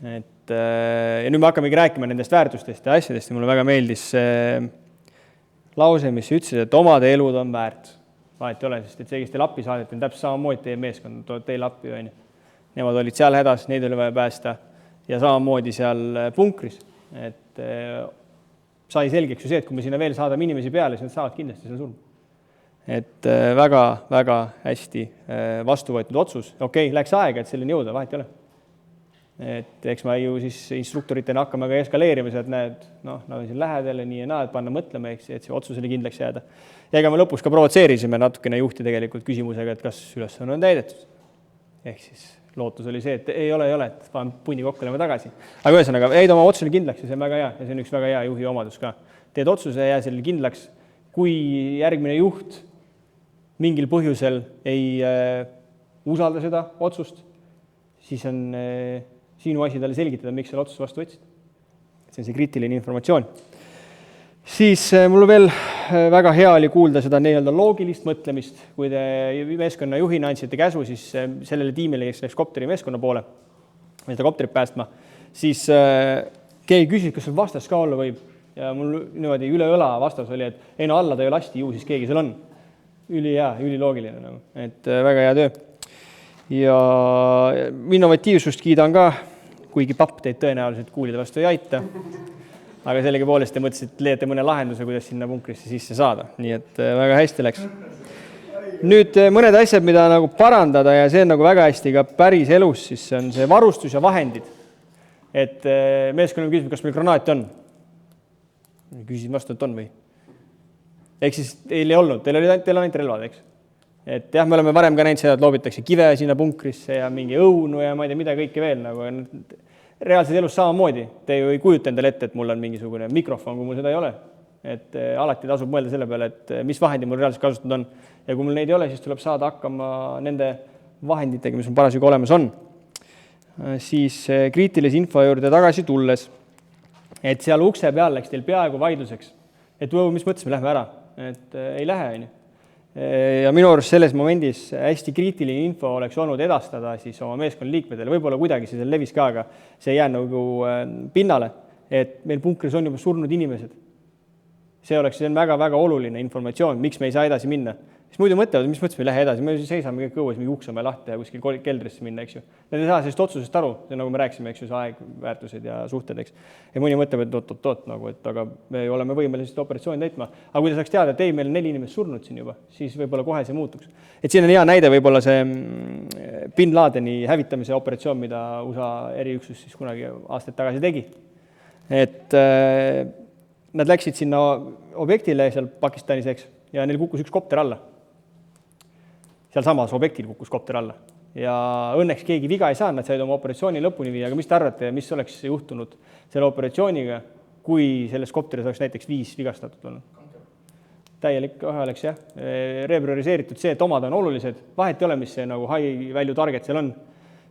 Ja nüüd me hakkamegi rääkima nendest väärtustest ja asjadest ja mulle väga meeldis lause, mis ütles, et omade elud on väärt. Vahet ei ole, sest et see, kes teil appi saadeti, on täpselt samamoodi teie meeskond, tuleb teile appi. Nemad olid seal hädas, neid oli vaja päästa ja samamoodi seal punkris. Et sai selgeks ju see, et kui me sinna veel saadame inimesi peale, siis nad saavad kindlasti selle surma. Et väga hästi vastu võetud otsus. Okei, läks aega, et selleni jõuda, vahet ei ole. Et eks ma ju siis instruktoritena hakkame ka eskaleerima, et näed, nad on siin lähedale, nii ja naa, et panna mõtlema, et see otsus oli kindlaks jääda. Ja ega me lõpus ka provotseerisime natukene juhti tegelikult küsimusega, et kas ülesanne on täidetud. Ehk siis lootus oli see, et ei ole, et panen pundi kokku, lähme tagasi. Aga ühesõnaga, jäid oma otsusele kindlaks ja see on väga hea. Ja see on üks väga hea juhi omadus ka. Teed otsuse ja jää sellele kindlaks. Kui järgmine juht mingil põhjusel ei usalda seda otsust, siis on sinu asi talle selgitada, miks selle otsuse vastu võtsid. See on see kriitiline informatsioon. Siis mul veel väga hea oli kuulda seda nii-öelda loogilist mõtlemist. Kui te meeskonna juhina andsite käsu, siis sellele tiimile, kes läks kopteri meeskonna poole, või seda kopterit päästma, siis keegi küsis, kas seal vastas ka olla võib. Ja mul niimoodi üle õla vastas oli, et ei no alla ta ju lasti ju, siis keegi seal on. Ülihea, üliloogiline. Nagu. Et väga hea töö. Ja innovatiivsust kiidan ka, kuigi papp teid tõenäoliselt kuulide vastu ei aita. Aga sellegi poolest te mõtlesid, et leiate mõne lahenduse, kuidas sinna punkrisse sisse saada. Nii et väga hästi läks. Nüüd mõned asjad, mida nagu parandada ja see on nagu väga hästi ka päris elus, siis on see varustus ja vahendid. Et meeskonnal küsib, kas meil granaati on. Küsisin vastu, et on või? Ehk siis teil ei olnud, teil on ainult relvad, eks? Et jah, me oleme varem ka näinud seda, et loobitakse kive sinna punkrisse ja mingi õunu ja ma ei tea, mida kõike veel. Nagu. Reaalselt elus samamoodi. Te ju ei kujuta endale ette, et mul on mingisugune mikrofon, kui mul seda ei ole. Et alati tasub mõelda selle peale, et mis vahendi mul reaalselt kasutada on. Ja kui mul neid ei ole, siis tuleb saada hakkama nende vahenditega, mis on parasjagu olemas on. Siis kriitilise info juurde tagasi tulles, et seal ukse peal läks teil peaaegu vaidluseks. Et mis mõttes me lähme ära? Et ei lähe, on ju. Ja minu arust selles momendis hästi kriitiline info oleks olnud edastada siis oma meeskonna liikmetele, võib-olla kuidagi see levis ka, aga see jää nagu pinnale, et meil punkris on juba surnud inimesed. See on väga-väga oluline informatsioon, miks me ei saa edasi minna. Siis muidu mõtlevad, mis mõttes me ei lähe edasi, me seisame kõik õues, mingi uks on meil lahti ja kuskil keldrisse minna, eks ju. Nad ei saa sellest otsusest aru, see nagu me rääkisime, eks ju, see aeg, väärtused ja suhted, eks. Ja mõni mõtleb, et nagu, et aga me oleme võimelised operatsiooni täitma. Aga kui ta saaks teada, et ei, meil 4 inimest surnud siin juba, siis võib-olla kohe see muutuks. Et siin on hea näide võib-olla see Bin Ladeni hävitamise operatsioon, mida USA eriüksus siis kunagi aastaid tagasi tegi. Et nad läksid sinna objektile seal Pakistanis, eks, ja neil kukkus üks kopter alla. Seal samas objektil kukkus kopter alla. Ja õnneks keegi viga ei saanud, nad said oma operatsiooni lõpuni viia, aga mis te arvate, mis oleks juhtunud selle operatsiooniga, kui selles kopteris oleks näiteks 5 vigastatud olnud? Täielik kohe oleks jah, reprioriseeritud see, et omad on olulised, vahet ei ole, mis see nagu high value target seal on.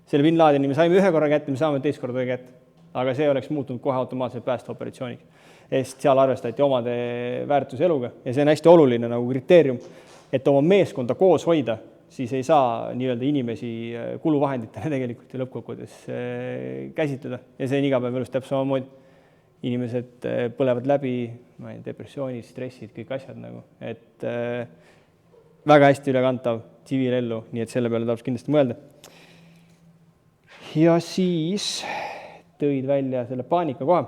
Selle Bin Ladeni me saime ühe korra kätte, me saame teist korda kätte, aga see oleks muutunud kohe automaatselt päästeoperatsiooniks. Sest seal arvestati omade väärtuseluga ja see on hästi oluline nagu kriteerium, et oma meeskonda koos hoida, siis ei saa nii-öelda inimesi kuluvahenditele tegelikult ja lõppkokkuvõttes käsitleda. Ja see on igapäev elus täpselt samamoodi. Inimesed põlevad läbi, depressioonid, stressid, kõik asjad nagu. Et väga hästi ülekantav tsiviilellu, nii et selle peale tahab kindlasti mõelda. Ja siis tõid välja selle paanika koha.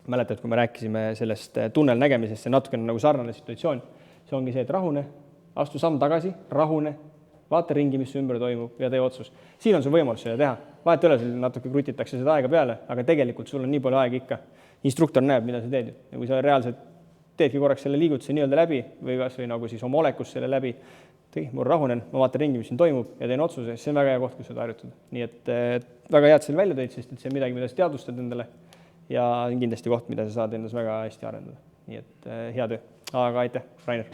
Mäletad, kui me rääkisime sellest tunnel nägemisest, see natukene nagu sarnane situatsioon. See ongi see, et rahune, astu samm tagasi, rahune, vaata ringi, mis ümber toimub ja tee otsus. Siin on sul võimalus seda teha. Vahet ei ole, sul natuke krutitakse seda aega peale, aga tegelikult sul on nii palju aega ikka. Instruktor näeb, mida sa teed. Ja kui sa reaalselt teedki korraks selle liigutuse nii-öelda läbi või kas või nagu siis oma olekus selle läbi, mul rahunen, ma vaatan ringi, mis siin toimub ja teen otsuse, see on väga hea koht, kus seda harjutada. Nii et väga head selle välja tõid, sest see on midagi, mida sa teadvustad endale ja kindlasti koht, mida sa saad endas väga hästi arendada. Nii et hea töö. Aga aitäh, Rainer!